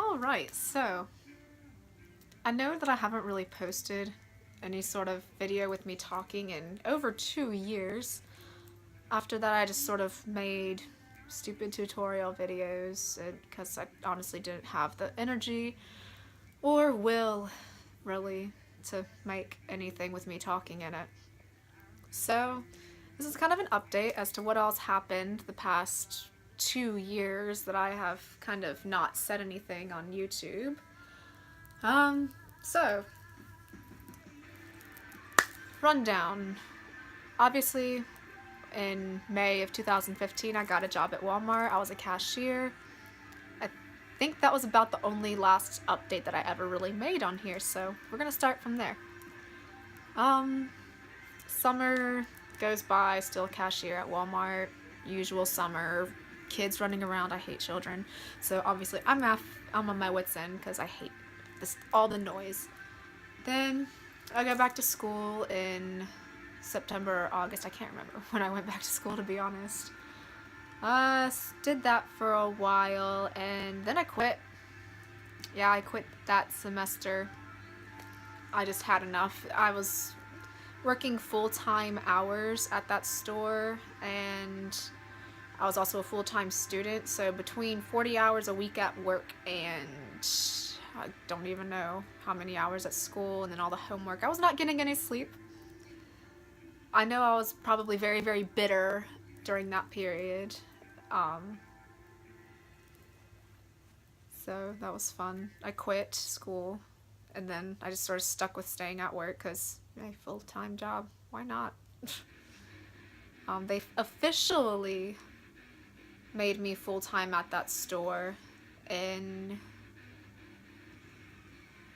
Alright, so I know that I haven't really posted any sort of video with me talking in over 2 years. After that, I just sort of made stupid tutorial videos because I honestly didn't have the energy or will, really, to make anything with me talking in it. So, this is kind of an update as to what else happened the past 2 years that I have kind of not said anything on YouTube. So, rundown. Obviously, in May of 2015, I got a job at Walmart. I was a cashier. I think that was about the only last update that I ever really made on here, so we're gonna start from there. Summer goes by, still cashier at Walmart. Usual summer, kids running around. I hate children, so obviously I'm on my wits end because I hate all the noise. Then I go back to school in September or August. I can't remember when I went back to school, to be honest. Did that for a while and then I quit. Yeah, I quit that semester. I just had enough. I was working full-time hours at that store, and I was also a full-time student, so between 40 hours a week at work and I don't even know how many hours at school and then all the homework, I was not getting any sleep. I know I was probably very, very bitter during that period. So that was fun. I quit school and then I just sort of stuck with staying at work because a full-time job, why not? They officially made me full-time at that store in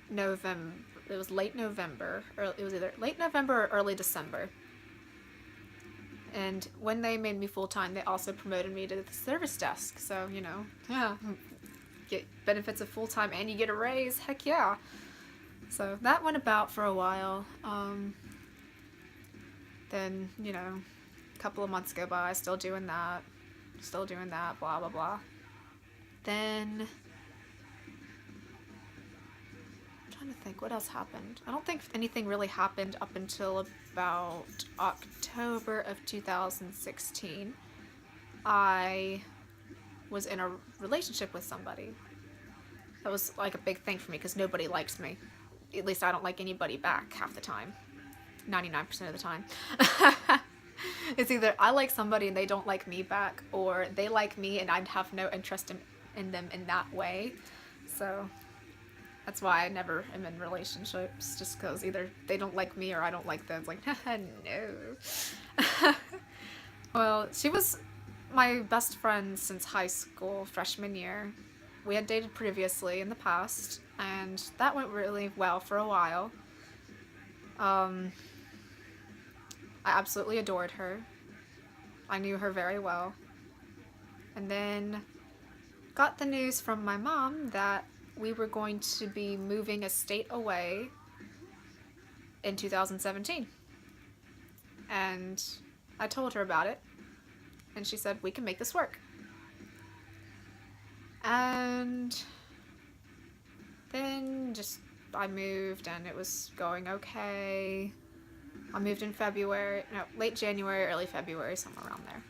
November. It was late November, or it was either late November or early December. And when they made me full-time, they also promoted me to the service desk. So, you know, yeah, get benefits of full-time and you get a raise. Heck yeah. So that went about for a while. Then, you know, a couple of months go by, still doing that, blah, blah, blah. Then, I'm trying to think, what else happened? I don't think anything really happened up until about October of 2016. I was in a relationship with somebody. That was like a big thing for me because nobody likes me. At least I don't like anybody back half the time. 99% of the time. It's either I like somebody and they don't like me back, or they like me and I'd have no interest in them in that way. So that's why I never am in relationships, just because either they don't like me or I don't like them. It's like, no. Well, she was my best friend since high school, freshman year. We had dated previously in the past, and that went really well for a while. I absolutely adored her. I knew her very well. And then got the news from my mom that we were going to be moving a state away in 2017. And I told her about it. And she said, we can make this work. And then I moved and it was going okay. I moved in late January, early February, somewhere around there.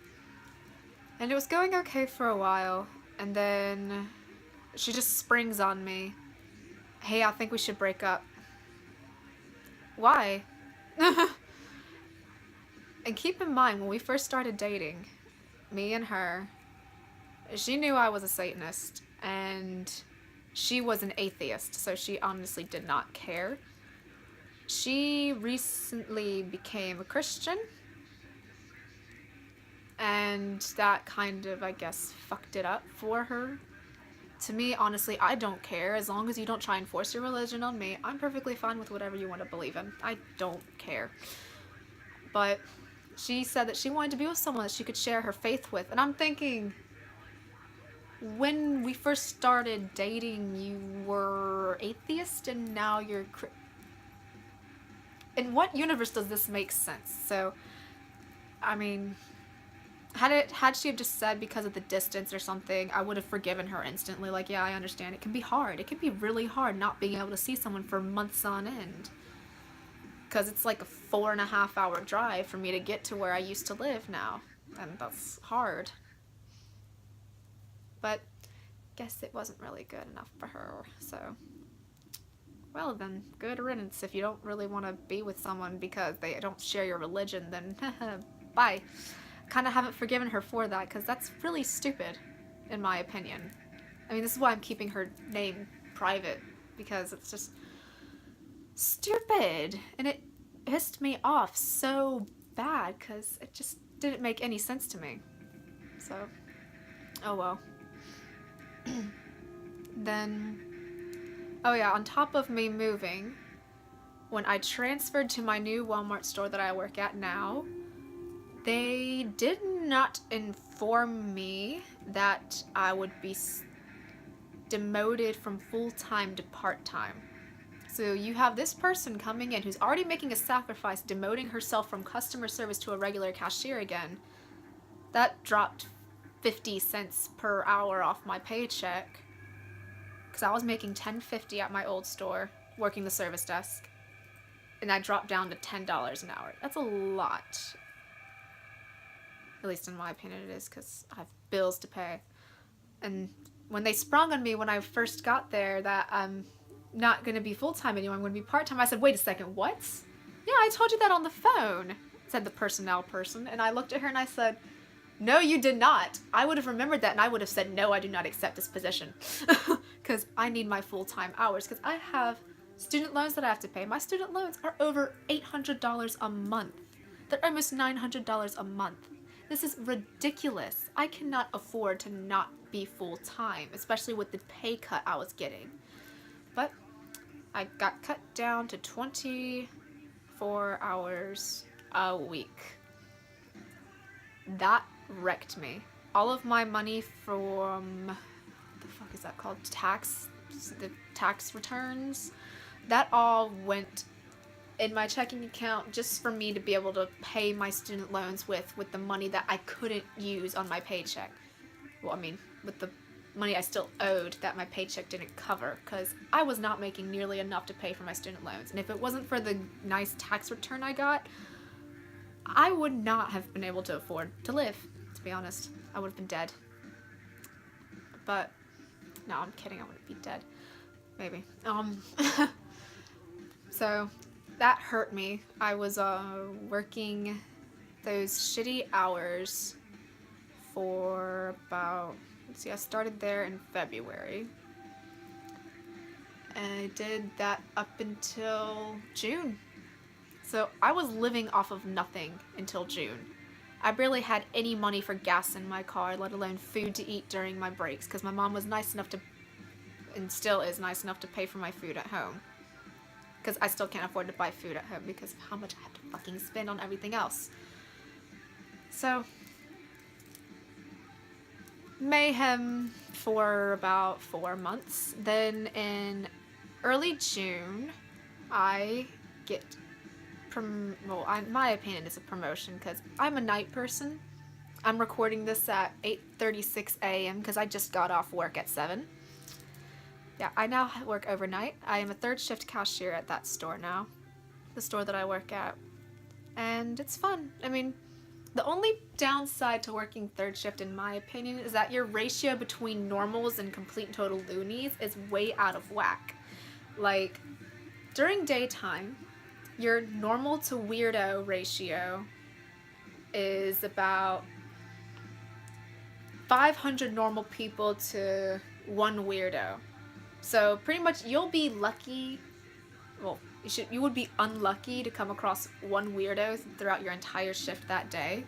And it was going okay for a while, and then she just springs on me. Hey, I think we should break up. Why? And keep in mind, when we first started dating, me and her, she knew I was a Satanist, and she was an atheist, so she honestly did not care. She recently became a Christian, and that kind of, I guess, fucked it up for her. To me, honestly, I don't care. As long as you don't try and force your religion on me, I'm perfectly fine with whatever you want to believe in. I don't care. But she said that she wanted to be with someone that she could share her faith with, and I'm thinking, when we first started dating, you were atheist, and now you're in what universe does this make sense? So, I mean, Had she have just said because of the distance or something, I would have forgiven her instantly. Like, yeah, I understand. It can be hard. It can be really hard not being able to see someone for months on end. Because it's like a 4.5 hour drive for me to get to where I used to live now. And that's hard. But guess it wasn't really good enough for her. So, well then, good riddance. If you don't really want to be with someone because they don't share your religion, then bye. Kind of haven't forgiven her for that because that's really stupid, in my opinion. I mean, this is why I'm keeping her name private, because it's just stupid, and it pissed me off so bad because it just didn't make any sense to me. So, oh well. Then, oh yeah, on top of me moving, when I transferred to my new Walmart store that I work at now, they did not inform me that I would be demoted from full-time to part-time. So you have this person coming in who's already making a sacrifice, demoting herself from customer service to a regular cashier again. That dropped 50 cents per hour off my paycheck. Because I was making $10.50 at my old store, working the service desk. And I dropped down to $10 an hour. That's a lot. At least in my opinion it is, because I have bills to pay. And when they sprung on me when I first got there that I'm not going to be full-time anymore, I'm going to be part-time, I said, wait a second, what? Yeah, I told you that on the phone, said the personnel person. And I looked at her and I said, no, you did not. I would have remembered that and I would have said, no, I do not accept this position. Because I need my full-time hours, because I have student loans that I have to pay. My student loans are over $800 a month. They're almost $900 a month. This is ridiculous. I cannot afford to not be full-time, especially with the pay cut I was getting. But I got cut down to 24 hours a week. That wrecked me. All of my money from, what the fuck is that called? The tax returns, that all went in my checking account just for me to be able to pay my student loans with the money that I couldn't use on my paycheck. Well, I mean, with the money I still owed that my paycheck didn't cover, because I was not making nearly enough to pay for my student loans. And if it wasn't for the nice tax return I got, I would not have been able to afford to live, to be honest. I would have been dead. But, no, I'm kidding, I wouldn't be dead. Maybe. So, that hurt me. I was working those shitty hours for about, let's see, I started there in February. And I did that up until June. So I was living off of nothing until June. I barely had any money for gas in my car, let alone food to eat during my breaks, because my mom was nice enough to, and still is nice enough to pay for my food at home. Because I still can't afford to buy food at home because of how much I have to fucking spend on everything else. So, mayhem for about 4 months. Then in early June, I get, in my opinion, it's a promotion because I'm a night person. I'm recording this at 8:36 a.m. because I just got off work at 7. Yeah, I now work overnight. I am a third shift cashier at that store now. The store that I work at. And it's fun. I mean, the only downside to working third shift, in my opinion, is that your ratio between normals and complete and total loonies is way out of whack. Like, during daytime, your normal to weirdo ratio is about 500 normal people to 1 weirdo. So pretty much you'll be lucky, well, you would be unlucky to come across 1 weirdo throughout your entire shift that day,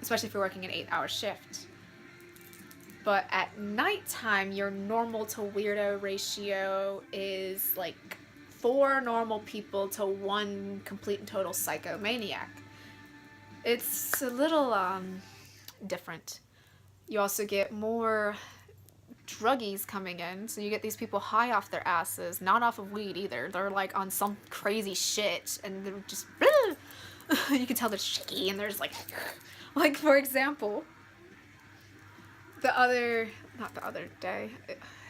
especially if you're working an 8-hour shift. But at nighttime, your normal to weirdo ratio is like 4 normal people to 1 complete and total psychomaniac. It's a little different. You also get more druggies coming in, so you get these people high off their asses, not off of weed either. They're like on some crazy shit, and they're just you can tell they're shaky, and they're just like for example, not the other day,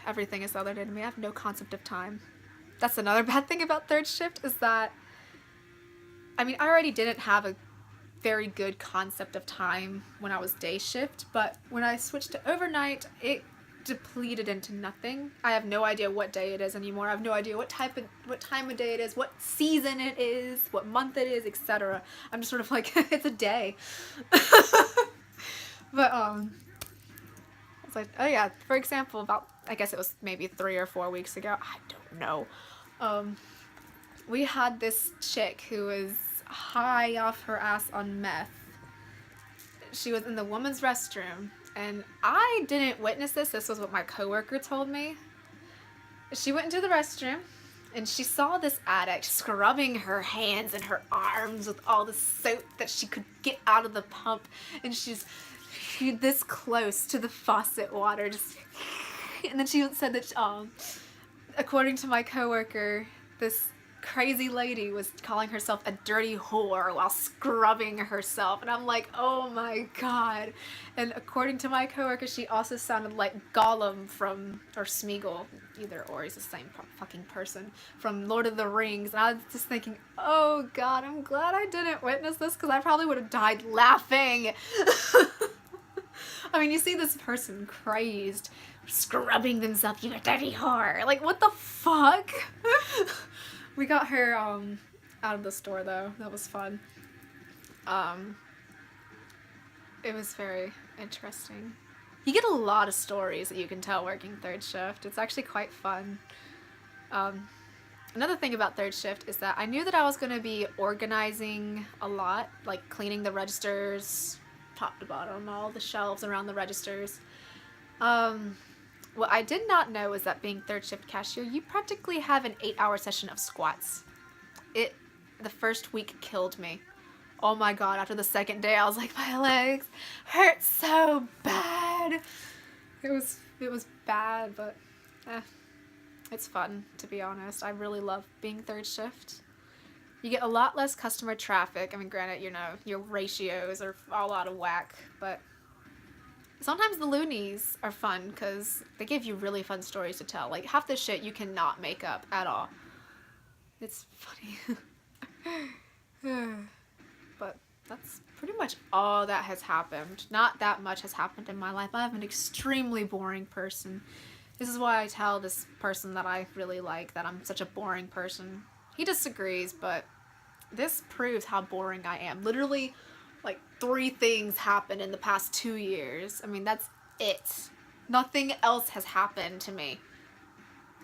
everything is the other day to me. I have no concept of time. That's another bad thing about third shift is that, I mean, I already didn't have a very good concept of time when I was day shift, but when I switched to overnight, it depleted into nothing. I have no idea what day it is anymore. I have no idea what time of day it is, what season it is, what month it is, etc. I'm just sort of like, it's a day. But it's like, oh yeah, for example, about, I guess it was maybe 3 or 4 weeks ago, I don't know. We had this chick who was high off her ass on meth. She was in the women's restroom, and I didn't witness this. This was what my coworker told me. She went into the restroom, and she saw this addict scrubbing her hands and her arms with all the soap that she could get out of the pump, and she's this close to the faucet water, just. And then she said that, according to my coworker, this crazy lady was calling herself a dirty whore while scrubbing herself, and I'm like, oh my god. And according to my coworker, she also sounded like Gollum or Smeagol, either or, he's the same fucking person, from Lord of the Rings. And I was just thinking, oh god, I'm glad I didn't witness this, because I probably would have died laughing. I mean, you see this person crazed, scrubbing themselves, you dirty whore. Like, what the fuck? We got her out of the store, though. That was fun. It was very interesting. You get a lot of stories that you can tell working third shift. It's actually quite fun. Another thing about third shift is that I knew that I was going to be organizing a lot, like cleaning the registers, top to bottom, all the shelves around the registers. What I did not know is that being third shift cashier, you practically have an 8-hour session of squats. The first week killed me. Oh my god, after the second day I was like, my legs hurt so bad. It was bad, but it's fun, to be honest. I really love being third shift. You get a lot less customer traffic. I mean, granted, you know, your ratios are all out of whack, but sometimes the loonies are fun because they give you really fun stories to tell. Like, half the shit you cannot make up at all. It's funny. But that's pretty much all that has happened. Not that much has happened in my life. I'm an extremely boring person. This is why I tell this person that I really like that I'm such a boring person. He disagrees, but this proves how boring I am. Literally, like 3 things happened in the past 2 years. I mean, that's it. Nothing else has happened to me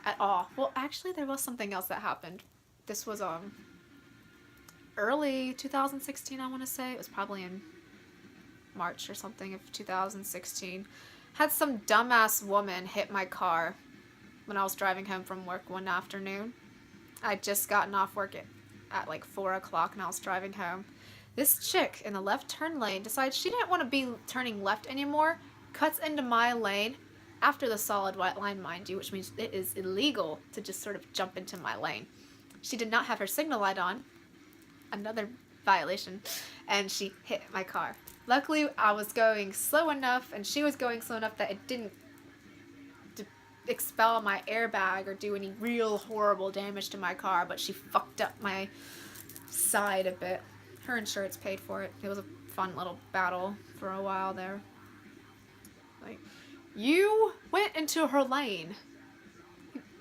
at all. Well, actually, there was something else that happened. This was early 2016, I want to say. It was probably in March or something of 2016. Had some dumbass woman hit my car when I was driving home from work one afternoon. I'd just gotten off work at like 4 o'clock and I was driving home. This chick in the left turn lane decides she didn't want to be turning left anymore, cuts into my lane after the solid white line, mind you, which means it is illegal to just sort of jump into my lane. She did not have her signal light on, another violation, and she hit my car. Luckily, I was going slow enough and she was going slow enough that it didn't expel my airbag or do any real horrible damage to my car, but she fucked up my side a bit. Her insurance paid for it. It was a fun little battle for a while there. Like, you went into her lane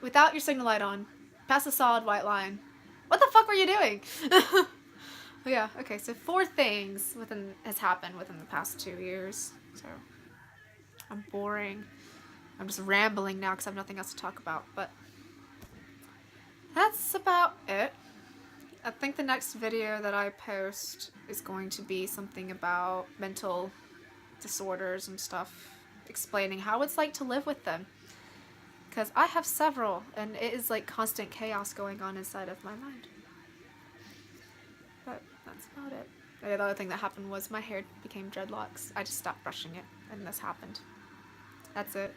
without your signal light on, past the solid white line. What the fuck were you doing? But yeah, okay, so 4 things has happened within the past 2 years. So, I'm boring. I'm just rambling now because I have nothing else to talk about, but that's about it. I think the next video that I post is going to be something about mental disorders and stuff, explaining how it's like to live with them. Because I have several, and it is like constant chaos going on inside of my mind. But that's about it. The other thing that happened was my hair became dreadlocks. I just stopped brushing it, and this happened. That's it.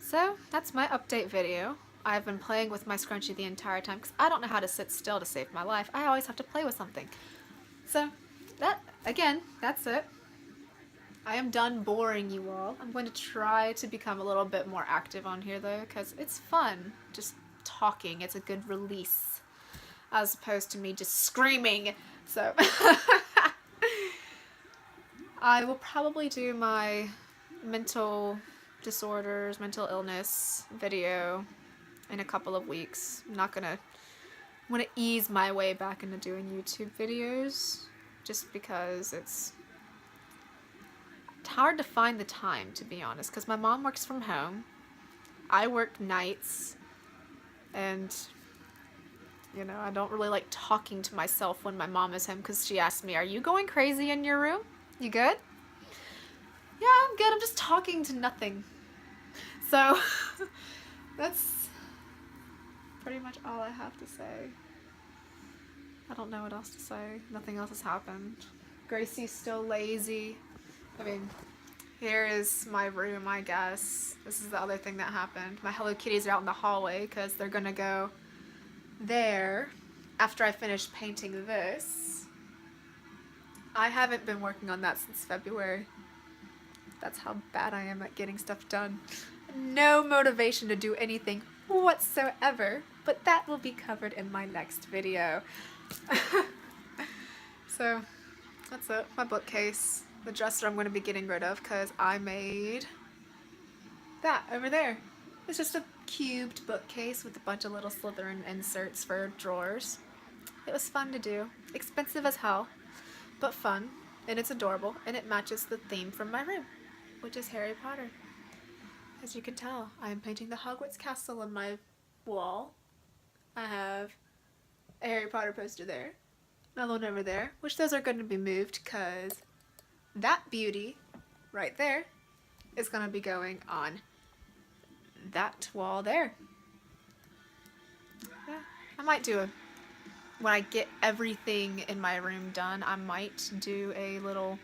So, that's my update video. I've been playing with my scrunchie the entire time because I don't know how to sit still to save my life. I always have to play with something. So, that's it. I am done boring you all. I'm going to try to become a little bit more active on here though, because it's fun just talking. It's a good release as opposed to me just screaming. So I will probably do my mental disorders, mental illness video in a couple of weeks. I'm going to ease my way back into doing YouTube videos just because it's hard to find the time, to be honest, because my mom works from home. I work nights, and you know, I don't really like talking to myself when my mom is home because she asks me, "Are you going crazy in your room? You good?" "Yeah, I'm good. I'm just talking to nothing." So that's pretty much all I have to say. I don't know what else to say. Nothing else has happened. Gracie's still lazy. I mean, here is my room, I guess. This is the other thing that happened. My Hello Kitties are out in the hallway because they're gonna go there after I finish painting this. I haven't been working on that since February. That's how bad I am at getting stuff done. No motivation to do anything whatsoever, but that will be covered in my next video. So that's it. My bookcase. The dresser I'm going to be getting rid of because I made that over there. It's just a cubed bookcase with a bunch of little Slytherin inserts for drawers. It was fun to do. Expensive as hell, but fun. And it's adorable. And it matches the theme from my room, which is Harry Potter. As you can tell, I am painting the Hogwarts castle on my wall. I have a Harry Potter poster there. Another one over there, which those are going to be moved because that beauty right there is going to be going on that wall there. Yeah, I might do when I get everything in my room done, I might do a little,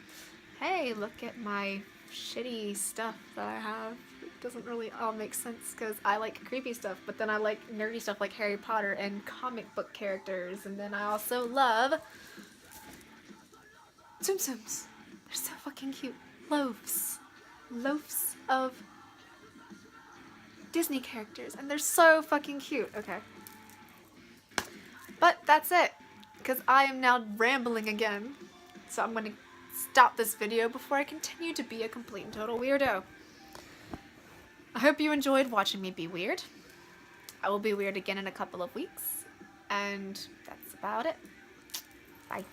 hey, look at my shitty stuff that I have. It doesn't really all make sense because I like creepy stuff, but then I like nerdy stuff like Harry Potter and comic book characters, and then I also love Tsum Tsums. They're so fucking cute. Loaves of Disney characters, and they're so fucking cute. Okay. But that's it, because I am now rambling again. So I'm going to stop this video before I continue to be a complete and total weirdo. I hope you enjoyed watching me be weird. I will be weird again in a couple of weeks. And that's about it. Bye.